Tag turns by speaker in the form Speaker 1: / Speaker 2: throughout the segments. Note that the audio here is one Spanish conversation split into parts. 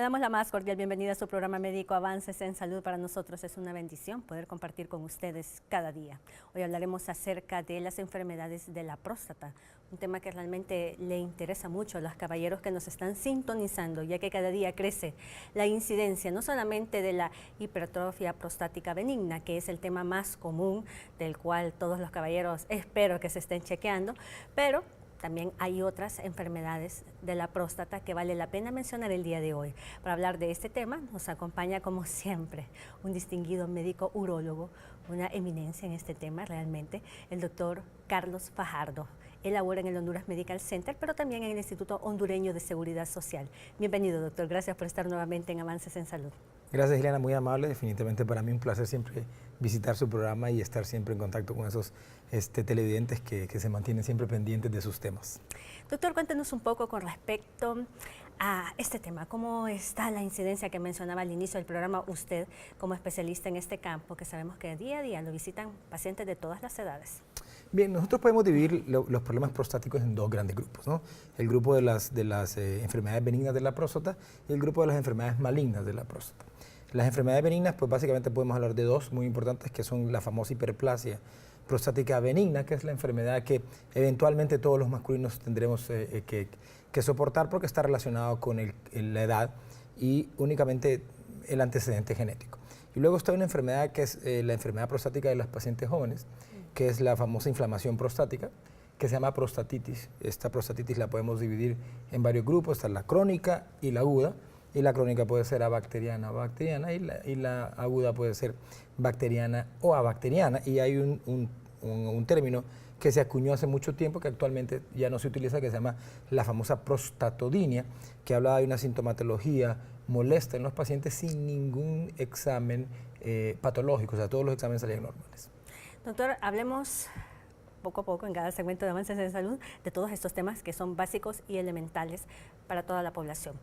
Speaker 1: Le damos la más cordial bienvenida a su programa médico Avances en Salud. Para nosotros es una bendición poder compartir con ustedes cada día. Hoy hablaremos acerca de las enfermedades de la próstata, un tema que realmente le interesa mucho a los caballeros que nos están sintonizando, ya que cada día crece la incidencia no solamente de la hipertrofia prostática benigna, que es el tema más común del cual todos los caballeros espero que se estén chequeando, pero también hay otras enfermedades de la próstata que vale la pena mencionar el día de hoy. Para hablar de este tema nos acompaña, como siempre, un distinguido médico urólogo, una eminencia en este tema realmente, el doctor Carlos Fajardo. Él labora en el Honduras Medical Center, pero también en el Instituto Hondureño de Seguridad Social. Bienvenido, doctor. Gracias por estar nuevamente en Avances en Salud.
Speaker 2: Gracias, Ileana, muy amable. Definitivamente para mí un placer siempre visitar su programa y estar siempre en contacto con esos televidentes que se mantienen siempre pendientes de sus temas.
Speaker 1: Doctor, cuéntenos un poco con respecto a este tema. ¿Cómo está la incidencia que mencionaba al inicio del programa usted como especialista en este campo, que sabemos que día a día lo visitan pacientes de todas las edades?
Speaker 2: Bien, nosotros podemos dividir los problemas prostáticos en dos grandes grupos, ¿no? El grupo de las enfermedades benignas de la próstata y el grupo de las enfermedades malignas de la próstata. Las enfermedades benignas, pues básicamente podemos hablar de dos muy importantes, que son la famosa hiperplasia prostática benigna, que es la enfermedad que eventualmente todos los masculinos tendremos que soportar porque está relacionado con la edad y únicamente el antecedente genético. Y luego está una enfermedad que es la enfermedad prostática de las pacientes jóvenes, que es la famosa inflamación prostática, que se llama prostatitis. Esta prostatitis la podemos dividir en varios grupos, está la crónica y la aguda, y la crónica puede ser abacteriana o bacteriana, y la aguda puede ser bacteriana o abacteriana, y hay un término que se acuñó hace mucho tiempo, que actualmente ya no se utiliza, que se llama la famosa prostatodinia, que habla de una sintomatología molesta en los pacientes sin ningún examen patológico, o sea, todos los exámenes salían normales.
Speaker 1: Doctor, hablemos poco a poco en cada segmento de Avances en Salud de todos estos temas que son básicos y elementales para toda la población.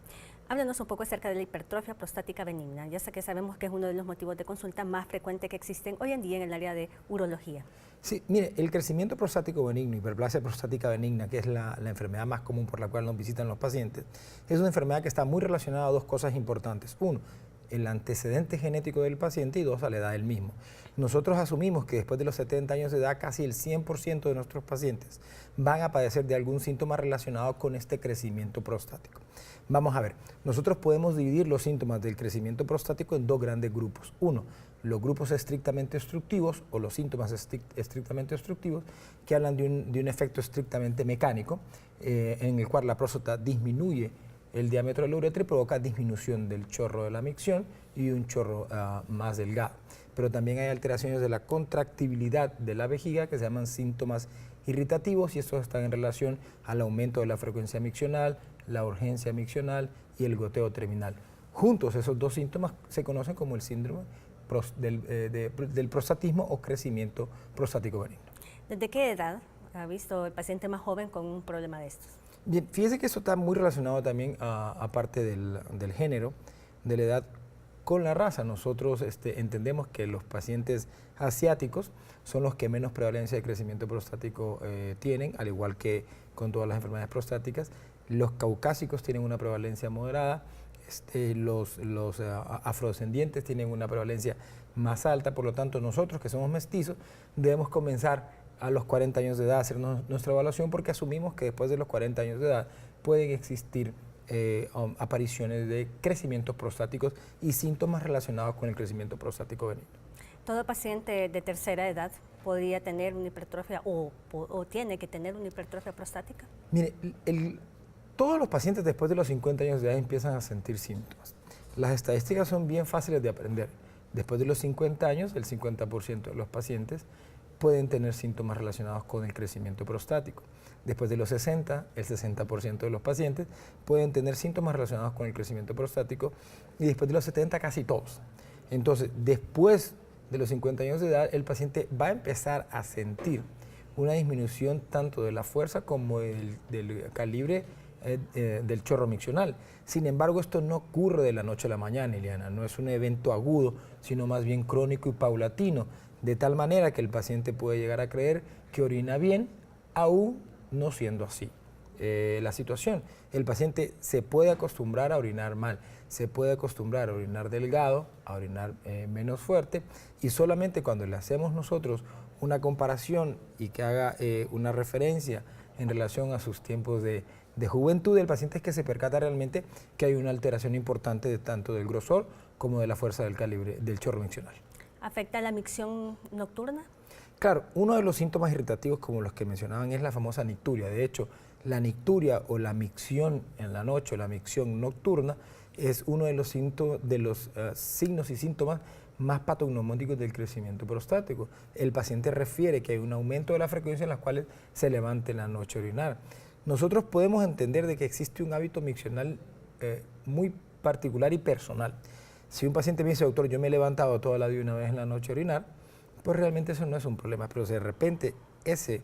Speaker 1: Háblanos un poco acerca de la hipertrofia prostática benigna, ya sé que sabemos que es uno de los motivos de consulta más frecuentes que existen hoy en día en el área de urología.
Speaker 2: Sí, mire, el crecimiento prostático benigno, hiperplasia prostática benigna, que es la enfermedad más común por la cual nos visitan los pacientes, es una enfermedad que está muy relacionada a dos cosas importantes. Uno, el antecedente genético del paciente, y dos, a la edad del mismo. Nosotros asumimos que después de los 70 años de edad, casi el 100% de nuestros pacientes van a padecer de algún síntoma relacionado con este crecimiento prostático. Vamos a ver, nosotros podemos dividir los síntomas del crecimiento prostático en dos grandes grupos. Uno, los grupos estrictamente obstructivos o los síntomas estrictamente obstructivos, que hablan de un efecto estrictamente mecánico, en el cual la próstata disminuye el diámetro de la uretra y provoca disminución del chorro de la micción y un chorro más delgado. Pero también hay alteraciones de la contractibilidad de la vejiga que se llaman síntomas irritativos, y estos están en relación al aumento de la frecuencia miccional, la urgencia miccional y el goteo terminal. Juntos esos dos síntomas se conocen como el síndrome del prostatismo o crecimiento prostático benigno.
Speaker 1: ¿Desde qué edad ha visto el paciente más joven con un problema de estos?
Speaker 2: Bien, fíjese que eso está muy relacionado también, aparte del género, de la edad, con la raza. Nosotros entendemos que los pacientes asiáticos son los que menos prevalencia de crecimiento prostático tienen, al igual que con todas las enfermedades prostáticas. Los caucásicos tienen una prevalencia moderada, los afrodescendientes tienen una prevalencia más alta. Por lo tanto, nosotros que somos mestizos debemos comenzar a los 40 años de edad a hacer nuestra evaluación, porque asumimos que después de los 40 años de edad pueden existir apariciones de crecimientos prostáticos y síntomas relacionados con el crecimiento prostático benigno.
Speaker 1: ¿Todo paciente de tercera edad podría tener una hipertrofia o tiene que tener una hipertrofia prostática?
Speaker 2: Mire, todos los pacientes después de los 50 años de edad empiezan a sentir síntomas. Las estadísticas son bien fáciles de aprender. Después de los 50 años, el 50% de los pacientes pueden tener síntomas relacionados con el crecimiento prostático. Después de los 60, el 60% de los pacientes pueden tener síntomas relacionados con el crecimiento prostático, y después de los 70 casi todos. Entonces, después de los 50 años de edad, el paciente va a empezar a sentir una disminución tanto de la fuerza como del calibre del chorro miccional. Sin embargo, esto no ocurre de la noche a la mañana, Ileana, no es un evento agudo, sino más bien crónico y paulatino, de tal manera que el paciente puede llegar a creer que orina bien, aún no siendo así. la situación. El paciente se puede acostumbrar a orinar mal, se puede acostumbrar a orinar delgado, a orinar menos fuerte, y solamente cuando le hacemos nosotros una comparación y que haga una referencia en relación a sus tiempos de juventud, el paciente es que se percata realmente que hay una alteración importante de tanto del grosor como de la fuerza del calibre del chorro miccional.
Speaker 1: ¿Afecta la micción nocturna?
Speaker 2: Claro, uno de los síntomas irritativos como los que mencionaban es la famosa nicturia. De hecho, la nicturia o la micción en la noche o la micción nocturna es uno de los signos y síntomas más patognomónicos del crecimiento prostático. El paciente refiere que hay un aumento de la frecuencia en las cuales se levanta en la noche a orinar. Nosotros podemos entender de que existe un hábito miccional muy particular y personal. Si un paciente me dice, doctor, yo me he levantado toda la vida una vez en la noche a orinar, pues realmente eso no es un problema, pero si de repente esa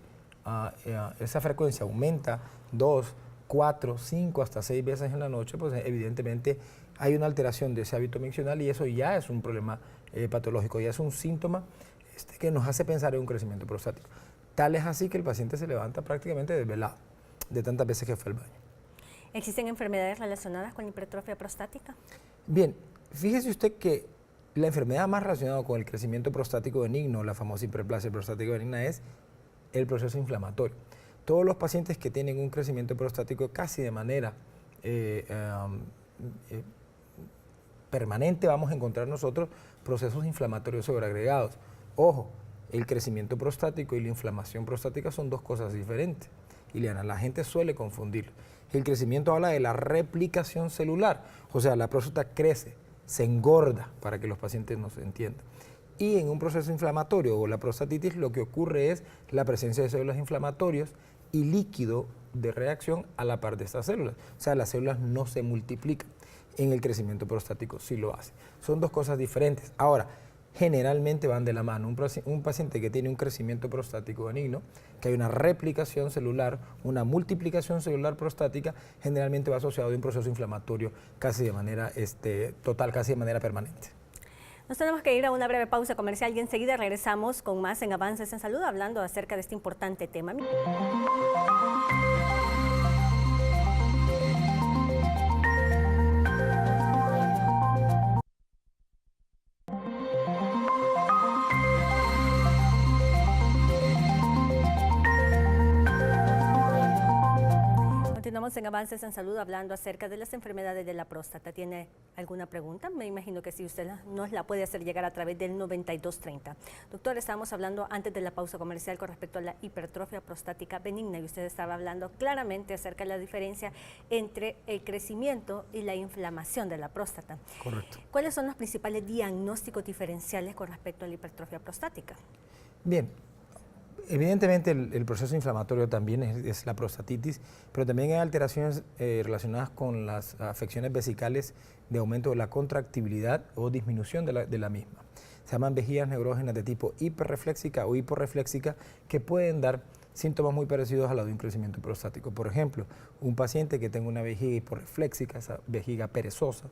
Speaker 2: frecuencia aumenta 2, 4, 5, hasta 6 veces en la noche, pues evidentemente hay una alteración de ese hábito miccional y eso ya es un problema patológico, ya es un síntoma que nos hace pensar en un crecimiento prostático. Tal es así que el paciente se levanta prácticamente desvelado, de tantas veces que fue al baño.
Speaker 1: ¿Existen enfermedades relacionadas con la hipertrofia prostática?
Speaker 2: Bien, fíjese usted que la enfermedad más relacionada con el crecimiento prostático benigno, la famosa hiperplasia prostática benigna, es el proceso inflamatorio. Todos los pacientes que tienen un crecimiento prostático casi de manera permanente vamos a encontrar nosotros procesos inflamatorios sobreagregados. Ojo, el crecimiento prostático y la inflamación prostática son dos cosas diferentes. Ileana, la gente suele confundirlo. El crecimiento habla de la replicación celular, o sea, la próstata crece, se engorda, para que los pacientes nos entiendan. Y en un proceso inflamatorio o la prostatitis lo que ocurre es la presencia de células inflamatorias y líquido de reacción a la par de estas células. O sea, las células no se multiplican. En el crecimiento prostático sí lo hace. Son dos cosas diferentes. Ahora, generalmente van de la mano. Un paciente que tiene un crecimiento prostático benigno, que hay una replicación celular, una multiplicación celular prostática, generalmente va asociado a un proceso inflamatorio casi de manera total, casi de manera permanente.
Speaker 1: Nos tenemos que ir a una breve pausa comercial y enseguida regresamos con más en Avances en Salud, hablando acerca de este importante tema. Continuamos en Avances en Salud hablando acerca de las enfermedades de la próstata. ¿Tiene alguna pregunta? Me imagino que sí, usted nos la puede hacer llegar a través del 9230. Doctor, estábamos hablando antes de la pausa comercial con respecto a la hipertrofia prostática benigna y usted estaba hablando claramente acerca de la diferencia entre el crecimiento y la inflamación de la próstata.
Speaker 2: Correcto.
Speaker 1: ¿Cuáles son los principales diagnósticos diferenciales con respecto a la hipertrofia prostática?
Speaker 2: Bien. Evidentemente el proceso inflamatorio también es la prostatitis, pero también hay alteraciones relacionadas con las afecciones vesicales de aumento de la contractibilidad o disminución de la misma. Se llaman vejigas neurógenas de tipo hiperrefléxica o hiporrefléxica que pueden dar síntomas muy parecidos a los de un crecimiento prostático. Por ejemplo, un paciente que tenga una vejiga hiporrefléxica, esa vejiga perezosa,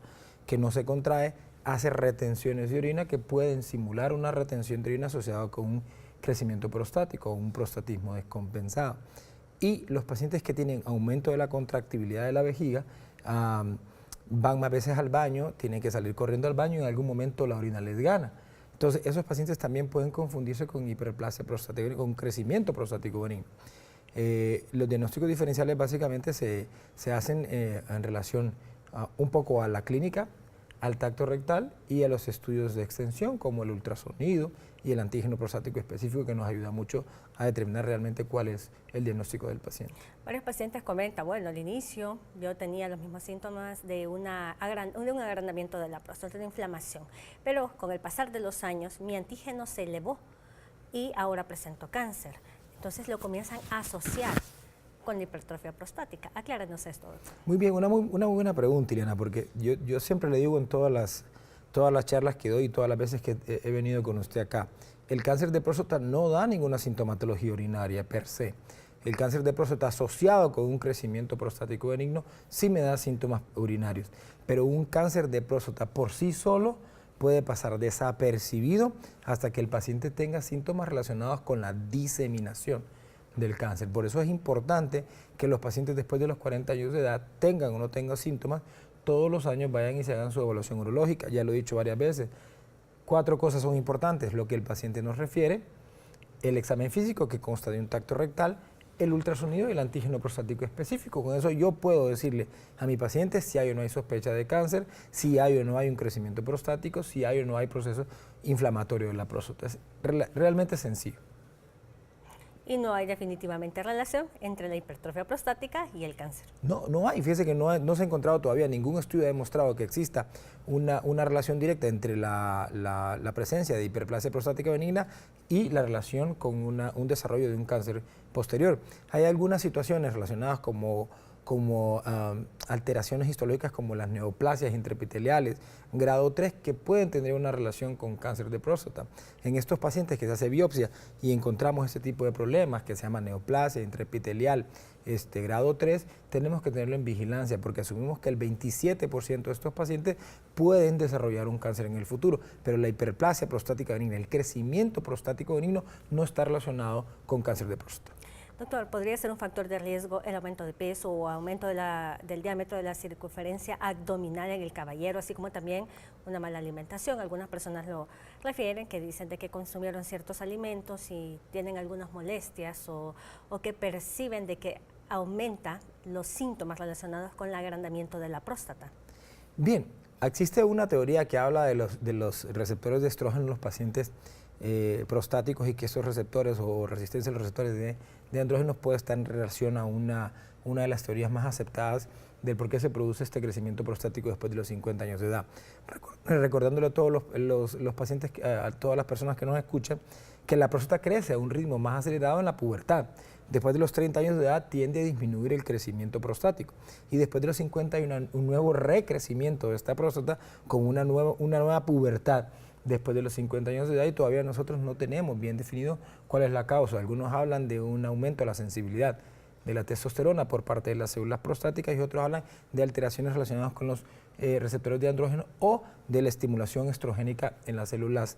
Speaker 2: que no se contrae, hace retenciones de orina que pueden simular una retención de orina asociada con un crecimiento prostático o un prostatismo descompensado. Y los pacientes que tienen aumento de la contractibilidad de la vejiga van más veces al baño, tienen que salir corriendo al baño y en algún momento la orina les gana. Entonces, esos pacientes también pueden confundirse con hiperplasia prostática, con crecimiento prostático benigno. Los diagnósticos diferenciales básicamente se hacen en relación un poco a la clínica, al tacto rectal y a los estudios de extensión como el ultrasonido y el antígeno prostático específico que nos ayuda mucho a determinar realmente cuál es el diagnóstico del paciente.
Speaker 1: Varios pacientes comentan, bueno, al inicio yo tenía los mismos síntomas de un agrandamiento de la próstata, de inflamación, pero con el pasar de los años mi antígeno se elevó y ahora presento cáncer. Entonces lo comienzan a asociar con la hipertrofia prostática. Acláranos esto, doctor.
Speaker 2: Muy bien, una muy buena pregunta, Ileana, porque yo siempre le digo en todas las charlas que doy y todas las veces que he venido con usted acá, el cáncer de próstata no da ninguna sintomatología urinaria per se. El cáncer de próstata asociado con un crecimiento prostático benigno sí me da síntomas urinarios, pero un cáncer de próstata por sí solo puede pasar desapercibido hasta que el paciente tenga síntomas relacionados con la diseminación. del cáncer. Por eso es importante que los pacientes después de los 40 años de edad, tengan o no tengan síntomas, todos los años vayan y se hagan su evaluación urológica. Ya lo he dicho varias veces. 4 cosas son importantes: lo que el paciente nos refiere, el examen físico que consta de un tacto rectal, el ultrasonido y el antígeno prostático específico. Con eso yo puedo decirle a mi paciente si hay o no hay sospecha de cáncer, si hay o no hay un crecimiento prostático, si hay o no hay proceso inflamatorio de la próstata. Es realmente sencillo.
Speaker 1: Y no hay definitivamente relación entre la hipertrofia prostática y el cáncer.
Speaker 2: No hay. Fíjese que no se ha encontrado todavía, ningún estudio ha demostrado que exista una relación directa entre la presencia de hiperplasia prostática benigna y la relación con un desarrollo de un cáncer posterior. Hay algunas situaciones relacionadas como alteraciones histológicas como las neoplasias intraepiteliales grado 3 que pueden tener una relación con cáncer de próstata. En estos pacientes que se hace biopsia y encontramos este tipo de problemas que se llama neoplasia intraepitelial grado 3, tenemos que tenerlo en vigilancia porque asumimos que el 27% de estos pacientes pueden desarrollar un cáncer en el futuro, pero la hiperplasia prostática benigna, el crecimiento prostático benigno, no está relacionado con cáncer de próstata.
Speaker 1: Doctor, ¿podría ser un factor de riesgo el aumento de peso o aumento del diámetro de la circunferencia abdominal en el caballero, así como también una mala alimentación? Algunas personas lo refieren, que dicen de que consumieron ciertos alimentos y tienen algunas molestias o que perciben de que aumenta los síntomas relacionados con el agrandamiento de la próstata. Bien,
Speaker 2: existe una teoría que habla de los receptores de estrógeno en los pacientes prostáticos y que esos receptores o resistencia a los receptores de andrógenos puede estar en relación a una de las teorías más aceptadas del por qué se produce este crecimiento prostático después de los 50 años de edad. Recordándole a todos los pacientes, a todas las personas que nos escuchan, que la próstata crece a un ritmo más acelerado en la pubertad. Después de los 30 años de edad tiende a disminuir el crecimiento prostático y después de los 50 hay un nuevo recrecimiento de esta próstata con una nueva pubertad después de los 50 años de edad y todavía nosotros no tenemos bien definido cuál es la causa. Algunos hablan de un aumento de la sensibilidad de la testosterona por parte de las células prostáticas y otros hablan de alteraciones relacionadas con los receptores de andrógeno o de la estimulación estrogénica en las células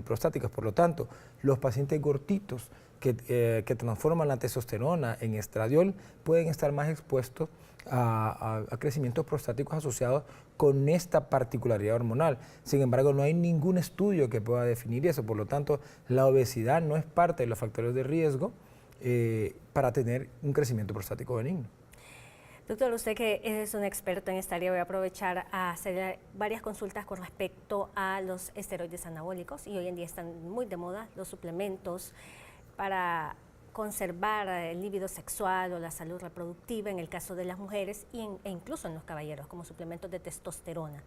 Speaker 2: prostáticas. Por lo tanto, los pacientes gorditos que transforman la testosterona en estradiol pueden estar más expuestos a crecimientos prostáticos asociados con esta particularidad hormonal. Sin embargo, no hay ningún estudio que pueda definir eso. Por lo tanto, la obesidad no es parte de los factores de riesgo para tener un crecimiento prostático benigno.
Speaker 1: Doctor, usted que es un experto en esta área, voy a aprovechar a hacer varias consultas con respecto a los esteroides anabólicos y hoy en día están muy de moda los suplementos para conservar el líbido sexual o la salud reproductiva en el caso de las mujeres e incluso en los caballeros como suplementos de testosterona,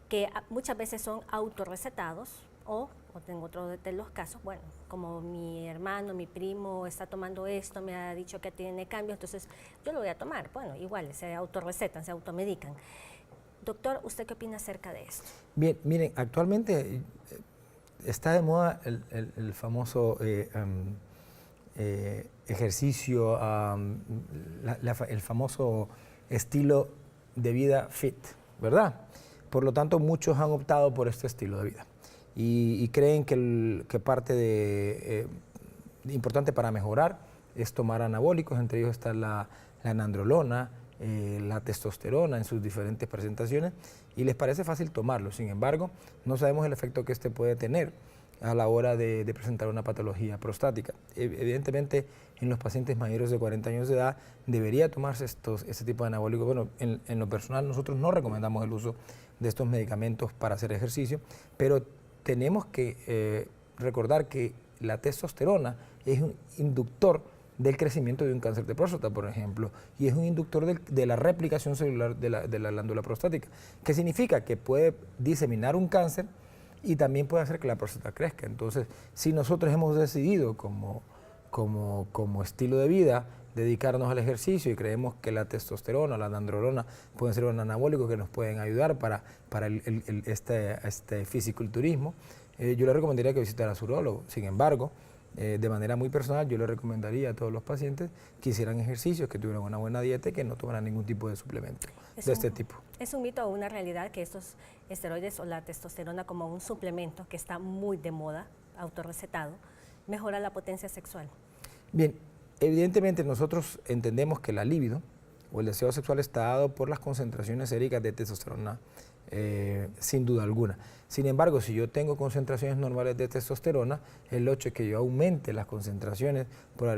Speaker 1: que muchas veces son autorrecetados o en otro de los casos, bueno, como mi hermano, mi primo está tomando esto, me ha dicho que tiene cambio, entonces yo lo voy a tomar. Bueno, igual se autorrecetan, se automedican. Doctor, ¿usted qué opina acerca de esto?
Speaker 2: Bien, miren, actualmente está de moda el famoso ejercicio, el famoso estilo de vida fit, ¿verdad? Por lo tanto, muchos han optado por este estilo de vida y creen que parte importante para mejorar es tomar anabólicos, entre ellos está la nandrolona, la testosterona en sus diferentes presentaciones y les parece fácil tomarlo. Sin embargo, no sabemos el efecto que este puede tener a la hora de presentar una patología prostática. Evidentemente, en los pacientes mayores de 40 años de edad debería tomarse este tipo de anabólicos. Bueno, en lo personal nosotros no recomendamos el uso de estos medicamentos para hacer ejercicio, pero tenemos que recordar que la testosterona es un inductor del crecimiento de un cáncer de próstata, por ejemplo, y es un inductor de la replicación celular de la glándula prostática, que significa que puede diseminar un cáncer y también puede hacer que la próstata crezca. Entonces, si nosotros hemos decidido como estilo de vida dedicarnos al ejercicio y creemos que la testosterona, la nandrolona pueden ser un anabólico que nos pueden ayudar para este fisiculturismo, yo le recomendaría que visitara a su urólogo. Sin embargo, de manera muy personal, yo le recomendaría a todos los pacientes que hicieran ejercicios, que tuvieran una buena dieta y que no tomaran ningún tipo de suplemento de este tipo.
Speaker 1: ¿Es un mito o una realidad que estos esteroides o la testosterona como un suplemento que está muy de moda, autorrecetado, mejora la potencia sexual?
Speaker 2: Bien, evidentemente nosotros entendemos que la libido o el deseo sexual está dado por las concentraciones séricas de testosterona, sin duda alguna. Sin embargo, si yo tengo concentraciones normales de testosterona, el hecho de que yo aumente las concentraciones por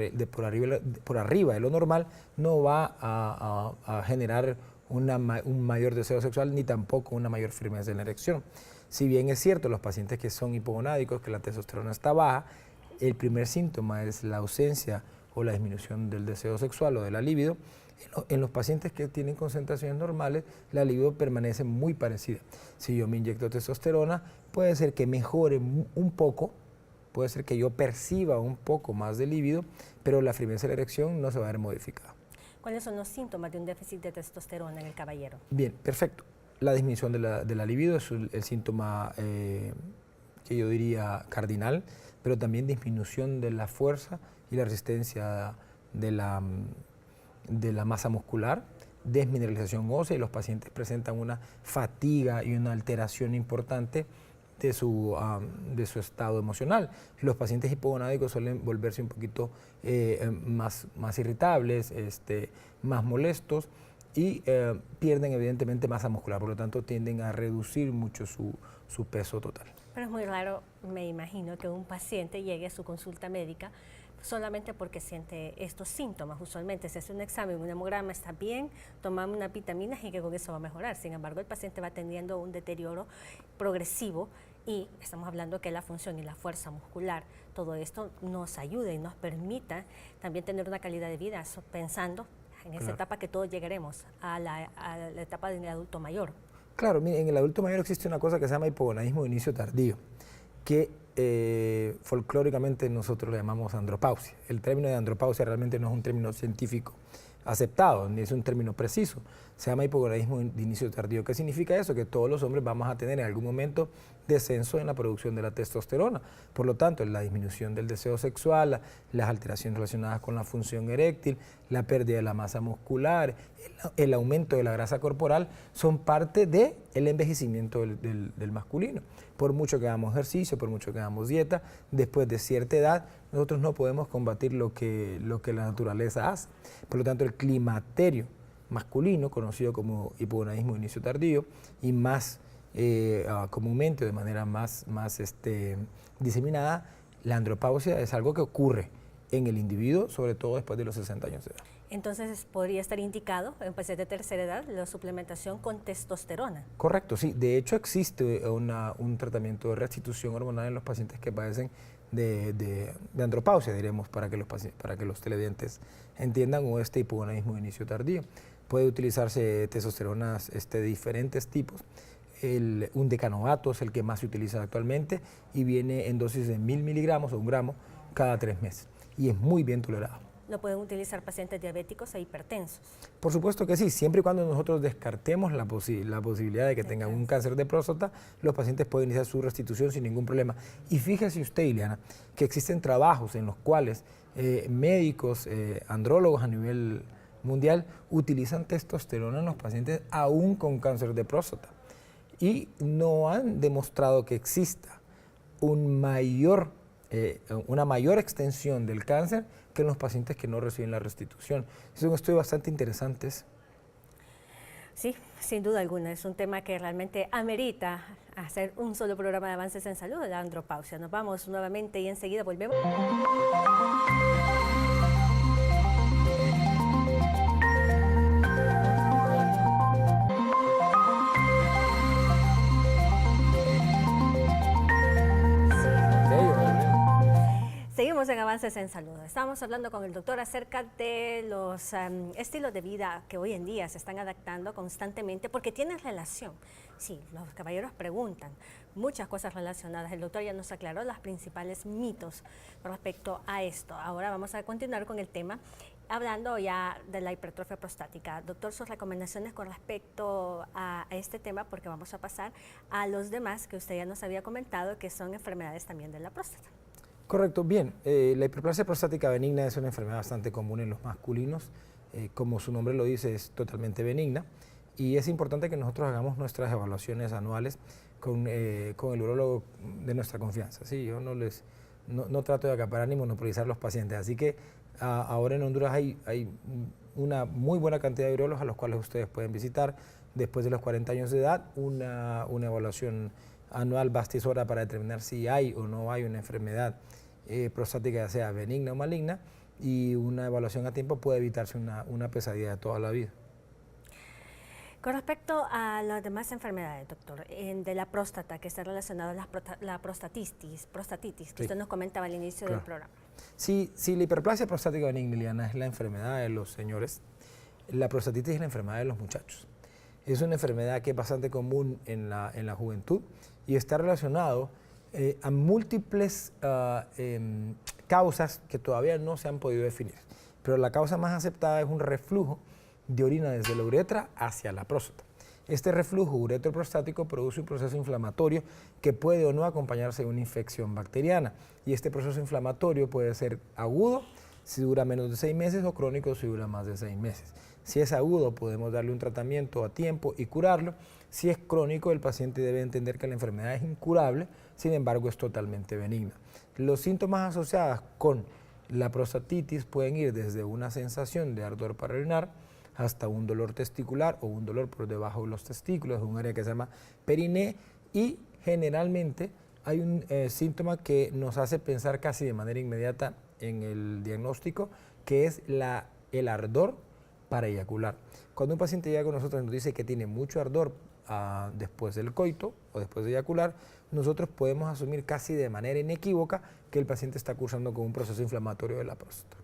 Speaker 2: arriba de lo normal no va a generar un mayor deseo sexual ni tampoco una mayor firmeza en la erección. Si bien es cierto, los pacientes que son hipogonádicos, que la testosterona está baja, el primer síntoma es la ausencia o la disminución del deseo sexual o de la libido. En los pacientes que tienen concentraciones normales, la libido permanece muy parecida. Si yo me inyecto testosterona, puede ser que mejore un poco, puede ser que yo perciba un poco más de libido, pero la firmeza de la erección no se va a ver modificada.
Speaker 1: ¿Cuáles son los síntomas de un déficit de testosterona en el caballero?
Speaker 2: Bien, perfecto. La disminución de la libido es el síntoma que yo diría cardinal, pero también disminución de la fuerza y la resistencia de la masa muscular, desmineralización ósea, y los pacientes presentan una fatiga y una alteración importante de su estado emocional. Los pacientes hipogonádicos suelen volverse un poquito más irritables, más molestos, y pierden evidentemente masa muscular, por lo tanto tienden a reducir mucho su peso total.
Speaker 1: Pero es muy raro, me imagino, que un paciente llegue a su consulta médica solamente porque siente estos síntomas. Usualmente se hace un examen, un hemograma, está bien, tomamos unas vitaminas y que con eso va a mejorar. Sin embargo, el paciente va teniendo un deterioro progresivo y estamos hablando que la función y la fuerza muscular, todo esto nos ayuda y nos permita también tener una calidad de vida, pensando en esa etapa que todos llegaremos a la etapa del adulto mayor.
Speaker 2: Claro, mire, en el adulto mayor existe una cosa que se llama hipogonadismo de inicio tardío, que folclóricamente nosotros le llamamos andropausia. El término de andropausia realmente no es un término científico aceptado, ni es un término preciso. Se llama hipogonadismo de inicio tardío. ¿Qué significa eso? Que todos los hombres vamos a tener en algún momento descenso en la producción de la testosterona. Por lo tanto, la disminución del deseo sexual, las alteraciones relacionadas con la función eréctil, la pérdida de la masa muscular, el aumento de la grasa corporal, son parte del envejecimiento del masculino. Por mucho que hagamos ejercicio, por mucho que hagamos dieta, después de cierta edad, nosotros no podemos combatir lo que la naturaleza hace. Por lo tanto, el climaterio masculino, conocido como hipogonadismo de inicio tardío, y más comúnmente, de manera más diseminada, la andropausia es algo que ocurre en el individuo, sobre todo después de los 60 años de edad.
Speaker 1: Entonces, ¿podría estar indicado en pacientes de tercera edad la suplementación con testosterona?
Speaker 2: Correcto, sí. De hecho, existe un tratamiento de restitución hormonal en los pacientes que padecen de andropausia, diremos, para que los televidentes entiendan, o hipogonadismo de inicio tardío. Puede utilizarse testosteronas de diferentes tipos. Un decanoato es el que más se utiliza actualmente y viene en dosis de 1000 miligramos o 1 gramo cada 3 meses, y es muy bien tolerado.
Speaker 1: ¿Lo pueden utilizar pacientes diabéticos e hipertensos?
Speaker 2: Por supuesto que sí, siempre y cuando nosotros descartemos la posibilidad de que tengan un cáncer de próstata, los pacientes pueden iniciar su restitución sin ningún problema. Y fíjese usted, Ileana, que existen trabajos en los cuales médicos, andrólogos a nivel mundial utilizan testosterona en los pacientes aún con cáncer de próstata, y no han demostrado que exista una mayor extensión del cáncer que en los pacientes que no reciben la restitución. Es un estudio bastante interesante.
Speaker 1: Sí, sin duda alguna, es un tema que realmente amerita hacer un solo programa de avances en salud, la andropausia. Nos vamos nuevamente y enseguida volvemos. Seguimos en Avances en Salud. Estamos hablando con el doctor acerca de los estilos de vida que hoy en día se están adaptando constantemente porque tienen relación. Sí, los caballeros preguntan muchas cosas relacionadas. El doctor ya nos aclaró los principales mitos respecto a esto. Ahora vamos a continuar con el tema, hablando ya de la hipertrofia prostática. Doctor, sus recomendaciones con respecto a este tema, porque vamos a pasar a los demás que usted ya nos había comentado, que son enfermedades también de la próstata.
Speaker 2: Correcto, bien. La hiperplasia prostática benigna es una enfermedad bastante común en los masculinos. Como su nombre lo dice, es totalmente benigna, y es importante que nosotros hagamos nuestras evaluaciones anuales con el urólogo de nuestra confianza. ¿Sí? Yo no no trato de acaparar ni monopolizar los pacientes. Así que ahora en Honduras hay una muy buena cantidad de urólogos a los cuales ustedes pueden visitar después de los 40 años de edad, una evaluación anual basta y sobra para determinar si hay o no hay una enfermedad prostática, ya sea benigna o maligna, y una evaluación a tiempo puede evitarse una pesadilla de toda la vida.
Speaker 1: Con respecto a las demás enfermedades, doctor, de la próstata, que está relacionada a la prostatitis, que
Speaker 2: sí,
Speaker 1: usted nos comentaba al inicio del programa.
Speaker 2: Sí, la hiperplasia prostática benigna, Liliana, es la enfermedad de los señores, la prostatitis es la enfermedad de los muchachos. Es una enfermedad que es bastante común en la juventud y está relacionado a múltiples causas que todavía no se han podido definir. Pero la causa más aceptada es un reflujo de orina desde la uretra hacia la próstata. Este reflujo uretroprostático produce un proceso inflamatorio que puede o no acompañarse de una infección bacteriana. Y este proceso inflamatorio puede ser agudo si dura menos de 6 meses o crónico si dura más de 6 meses. Si es agudo, podemos darle un tratamiento a tiempo y curarlo. Si es crónico, el paciente debe entender que la enfermedad es incurable, sin embargo es totalmente benigna. Los síntomas asociados con la prostatitis pueden ir desde una sensación de ardor para orinar hasta un dolor testicular o un dolor por debajo de los testículos, un área que se llama periné, y generalmente hay un síntoma que nos hace pensar casi de manera inmediata en el diagnóstico, que es el ardor para eyacular. Cuando un paciente llega con nosotros y nos dice que tiene mucho ardor después del coito o después de eyacular, nosotros podemos asumir casi de manera inequívoca que el paciente está cursando con un proceso inflamatorio de la próstata.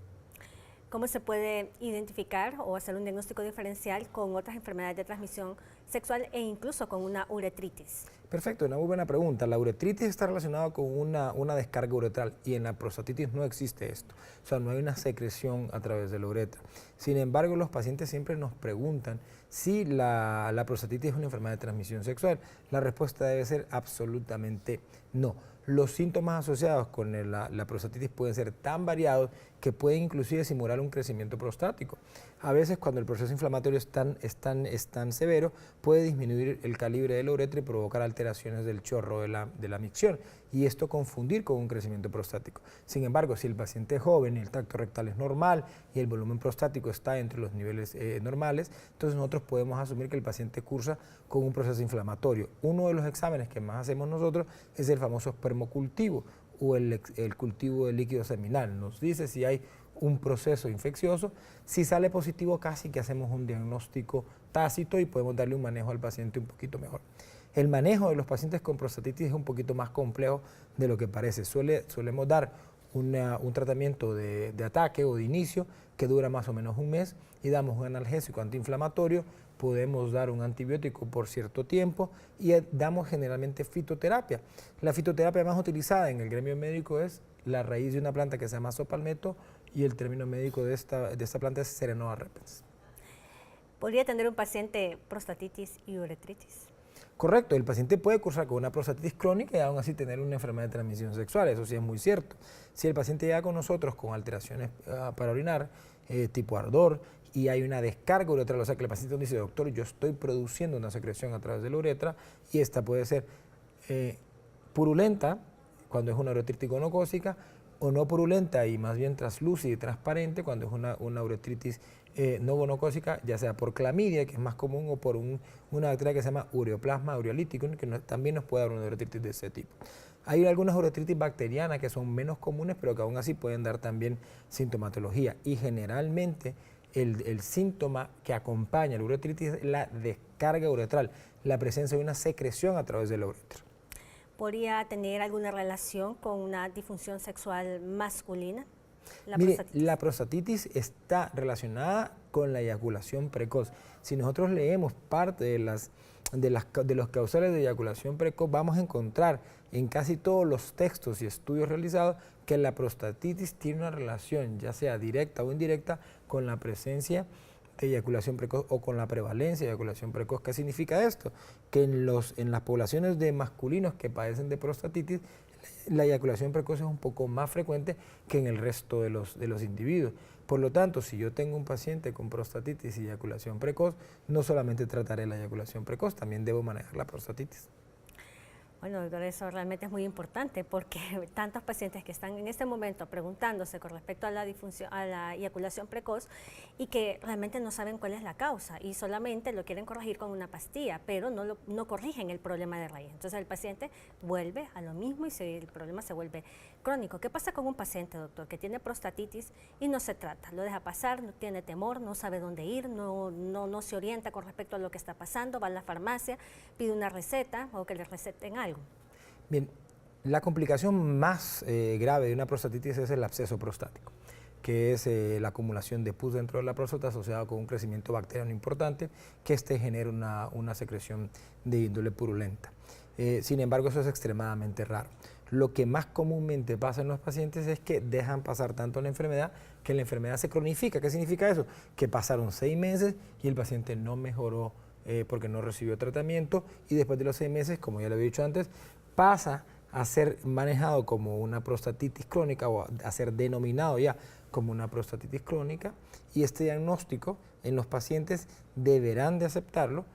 Speaker 1: ¿Cómo se puede identificar o hacer un diagnóstico diferencial con otras enfermedades de transmisión sexual e incluso con una uretritis?
Speaker 2: Perfecto, una muy buena pregunta. La uretritis está relacionada con una descarga uretral y en la prostatitis no existe esto. O sea, no hay una secreción a través de la uretra. Sin embargo, los pacientes siempre nos preguntan si la prostatitis es una enfermedad de transmisión sexual. La respuesta debe ser absolutamente no. Los síntomas asociados con la prostatitis pueden ser tan variados que pueden inclusive simular un crecimiento prostático. A veces cuando el proceso inflamatorio es tan severo, puede disminuir el calibre de la uretra y provocar alteraciones del chorro de la micción y esto confundir con un crecimiento prostático. Sin embargo, si el paciente es joven y el tracto rectal es normal y el volumen prostático está entre los niveles normales, entonces nosotros podemos asumir que el paciente cursa con un proceso inflamatorio. Uno de los exámenes que más hacemos nosotros es el famoso espermocultivo o el cultivo de líquido seminal. Nos dice si hay un proceso infeccioso. Si sale positivo, casi que hacemos un diagnóstico tácito y podemos darle un manejo al paciente un poquito mejor. El manejo de los pacientes con prostatitis es un poquito más complejo de lo que parece. Solemos dar un tratamiento de ataque o de inicio que dura más o menos un mes y damos un analgésico antiinflamatorio, podemos dar un antibiótico por cierto tiempo y damos generalmente fitoterapia. La fitoterapia más utilizada en el gremio médico es la raíz de una planta que se llama sopalmeto y el término médico de esta planta es Serenoa repens.
Speaker 1: ¿Podría tener un paciente prostatitis y uretritis?
Speaker 2: Correcto, el paciente puede cursar con una prostatitis crónica y aún así tener una enfermedad de transmisión sexual, eso sí es muy cierto. Si el paciente llega con nosotros con alteraciones para orinar, tipo ardor, y hay una descarga uretral, o sea que el paciente nos dice, doctor, yo estoy produciendo una secreción a través de la uretra y esta puede ser purulenta, cuando es una uretritis gonocócica, o no purulenta y más bien translúcida y transparente, cuando es una uretritis no gonocócica, ya sea por clamidia, que es más común, o por una bacteria que se llama Ureoplasma ureolyticum, que también nos puede dar una uretritis de ese tipo. Hay algunas uretritis bacterianas que son menos comunes, pero que aún así pueden dar también sintomatología. Y generalmente el síntoma que acompaña la uretritis es la descarga uretral, la presencia de una secreción a través de la uretra.
Speaker 1: ¿Podría tener alguna relación con una disfunción sexual masculina?
Speaker 2: La prostatitis está relacionada con la eyaculación precoz. Si nosotros leemos parte de los causales de eyaculación precoz, vamos a encontrar en casi todos los textos y estudios realizados que la prostatitis tiene una relación, ya sea directa o indirecta, con la presencia de eyaculación precoz o con la prevalencia de eyaculación precoz. ¿Qué significa esto? Que en las poblaciones de masculinos que padecen de prostatitis, la eyaculación precoz es un poco más frecuente que en el resto de los individuos. Por lo tanto, si yo tengo un paciente con prostatitis y eyaculación precoz, no solamente trataré la eyaculación precoz, también debo manejar la prostatitis.
Speaker 1: Bueno, doctor, eso realmente es muy importante porque tantos pacientes que están en este momento preguntándose con respecto a la eyaculación precoz y que realmente no saben cuál es la causa y solamente lo quieren corregir con una pastilla, pero no corrigen el problema de raíz. Entonces el paciente vuelve a lo mismo y el problema se vuelve crónico. ¿Qué pasa con un paciente, doctor, que tiene prostatitis y no se trata? Lo deja pasar, no tiene temor, no sabe dónde ir, no se orienta con respecto a lo que está pasando, va a la farmacia, pide una receta o que le receten algo.
Speaker 2: Bien, la complicación más grave de una prostatitis es el absceso prostático, que es la acumulación de pus dentro de la próstata asociado con un crecimiento bacteriano importante que genera una secreción de índole purulenta. Sin embargo, eso es extremadamente raro. Lo que más comúnmente pasa en los pacientes es que dejan pasar tanto la enfermedad que la enfermedad se cronifica. ¿Qué significa eso? Que pasaron 6 meses y el paciente no mejoró porque no recibió tratamiento y después de los 6 meses, como ya lo había dicho antes, pasa a ser manejado como una prostatitis crónica o a ser denominado ya como una prostatitis crónica y este diagnóstico en los pacientes deberán de aceptarlo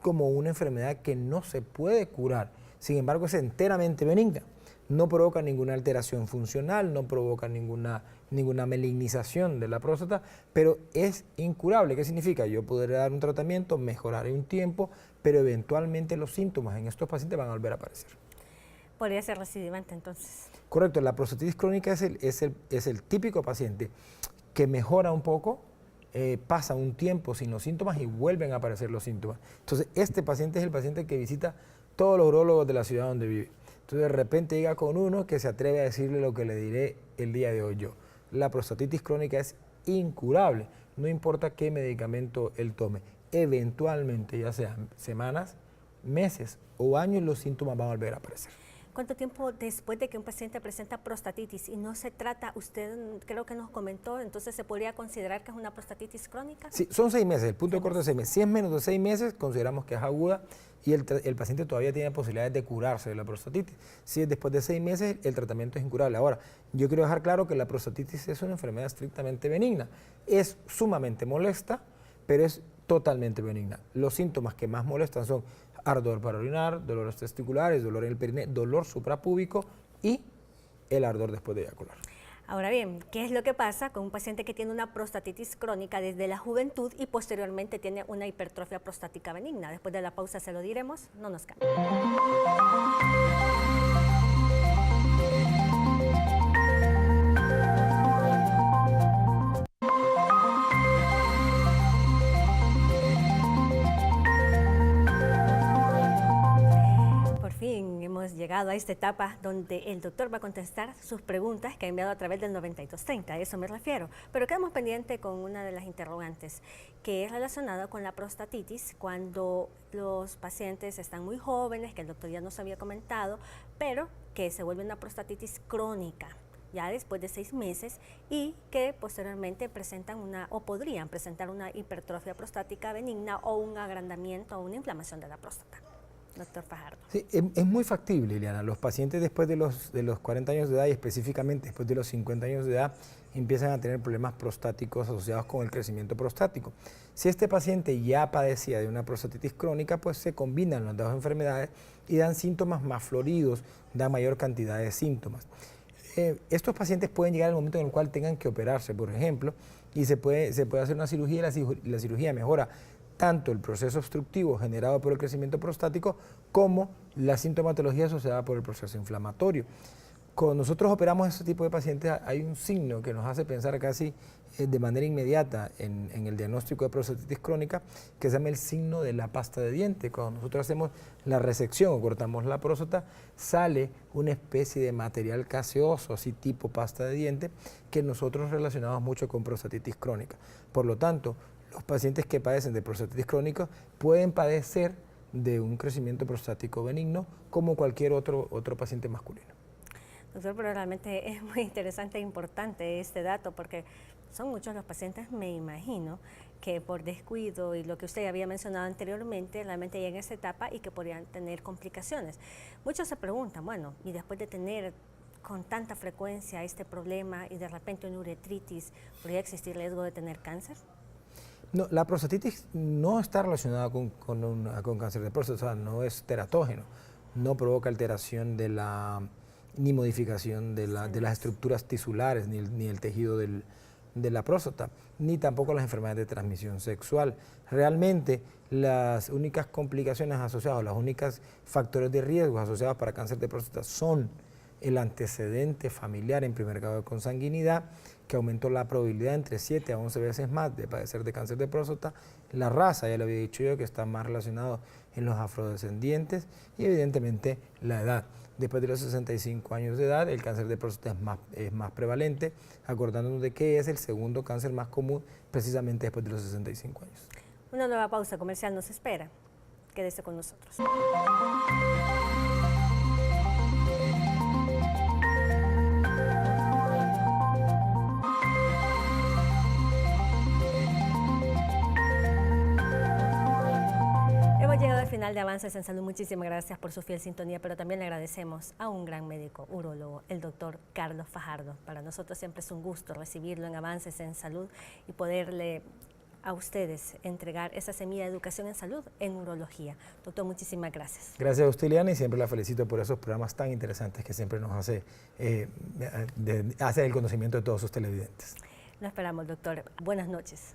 Speaker 2: como una enfermedad que no se puede curar. Sin embargo, es enteramente benigna. No provoca ninguna alteración funcional, no provoca ninguna malignización de la próstata, pero es incurable. ¿Qué significa? Yo podré dar un tratamiento, mejorar en un tiempo, pero eventualmente los síntomas en estos pacientes van a volver a aparecer.
Speaker 1: Podría ser recidivante entonces.
Speaker 2: Correcto, la prostatitis crónica es el típico paciente que mejora un poco, pasa un tiempo sin los síntomas y vuelven a aparecer los síntomas. Entonces, este paciente es el paciente que visita todos los urólogos de la ciudad donde vive. Entonces, de repente llega con uno que se atreve a decirle lo que le diré el día de hoy yo. La prostatitis crónica es incurable, no importa qué medicamento él tome. Eventualmente, ya sean semanas, meses o años, los síntomas van a volver a aparecer.
Speaker 1: ¿Cuánto tiempo después de que un paciente presenta prostatitis y no se trata, usted creo que nos comentó, entonces se podría considerar que es una prostatitis crónica?
Speaker 2: Sí, son 6 meses, el punto de corte es 6 meses. Si es menos de 6 meses, consideramos que es aguda y el paciente todavía tiene posibilidades de curarse de la prostatitis. Si es después de 6 meses, el tratamiento es incurable. Ahora, yo quiero dejar claro que la prostatitis es una enfermedad estrictamente benigna. Es sumamente molesta, pero es totalmente benigna. Los síntomas que más molestan son ardor para orinar, dolores testiculares, dolor en el perineo, dolor suprapúbico y el ardor después de eyacular.
Speaker 1: Ahora bien, ¿qué es lo que pasa con un paciente que tiene una prostatitis crónica desde la juventud y posteriormente tiene una hipertrofia prostática benigna? Después de la pausa se lo diremos, no nos cambie. Hemos llegado a esta etapa donde el doctor va a contestar sus preguntas que ha enviado a través del 9230, a eso me refiero. Pero quedamos pendiente con una de las interrogantes, que es relacionada con la prostatitis cuando los pacientes están muy jóvenes, que el doctor ya nos había comentado, pero que se vuelve una prostatitis crónica ya después de 6 meses y que posteriormente presentan o podrían presentar una hipertrofia prostática benigna o un agrandamiento o una inflamación de la próstata. Doctor Fajardo.
Speaker 2: Sí, es muy factible, Liliana. Los pacientes después de los 40 años de edad y específicamente después de los 50 años de edad empiezan a tener problemas prostáticos asociados con el crecimiento prostático. Si este paciente ya padecía de una prostatitis crónica, pues se combinan las dos enfermedades y dan síntomas más floridos, dan mayor cantidad de síntomas. Estos pacientes pueden llegar al momento en el cual tengan que operarse, por ejemplo, y se puede hacer una cirugía y la cirugía mejora tanto el proceso obstructivo generado por el crecimiento prostático como la sintomatología asociada por el proceso inflamatorio. Cuando nosotros operamos este tipo de pacientes hay un signo que nos hace pensar casi de manera inmediata en el diagnóstico de prostatitis crónica que se llama el signo de la pasta de diente. Cuando nosotros hacemos la resección o cortamos la próstata sale una especie de material gaseoso, así tipo pasta de diente, que nosotros relacionamos mucho con prostatitis crónica. Por lo tanto, los pacientes que padecen de prostatitis crónica pueden padecer de un crecimiento prostático benigno como cualquier otro paciente masculino.
Speaker 1: Doctor, pero realmente es muy interesante e importante este dato porque son muchos los pacientes, me imagino, que por descuido y lo que usted había mencionado anteriormente, realmente llegan a esa etapa y que podrían tener complicaciones. Muchos se preguntan, bueno, y después de tener con tanta frecuencia este problema y de repente una uretritis, ¿podría existir riesgo de tener cáncer?
Speaker 2: No, la prostatitis no está relacionada con cáncer de próstata, o sea, no es teratógeno. no provoca alteración ni modificación de las estructuras tisulares, ni el tejido de la próstata, ni tampoco las enfermedades de transmisión sexual. Realmente las únicas complicaciones asociadas, los únicos factores de riesgo asociados para cáncer de próstata son el antecedente familiar en primer grado de consanguinidad, que aumentó la probabilidad entre 7 a 11 veces más de padecer de cáncer de próstata, la raza, ya lo había dicho yo, que está más relacionado en los afrodescendientes, y evidentemente la edad. Después de los 65 años de edad, el cáncer de próstata es más prevalente, acordándonos de que es el segundo cáncer más común precisamente después de los 65 años.
Speaker 1: Una nueva pausa comercial nos espera. Quédese con nosotros. Hemos llegado al final de Avances en Salud. Muchísimas gracias por su fiel sintonía, pero también le agradecemos a un gran médico urólogo, el doctor Carlos Fajardo. Para nosotros siempre es un gusto recibirlo en Avances en Salud y poderle a ustedes entregar esa semilla de educación en salud en urología. Doctor, muchísimas gracias.
Speaker 2: Gracias a usted, Liliana, y siempre la felicito por esos programas tan interesantes que siempre nos hace el conocimiento de todos sus televidentes.
Speaker 1: Lo esperamos, doctor. Buenas noches.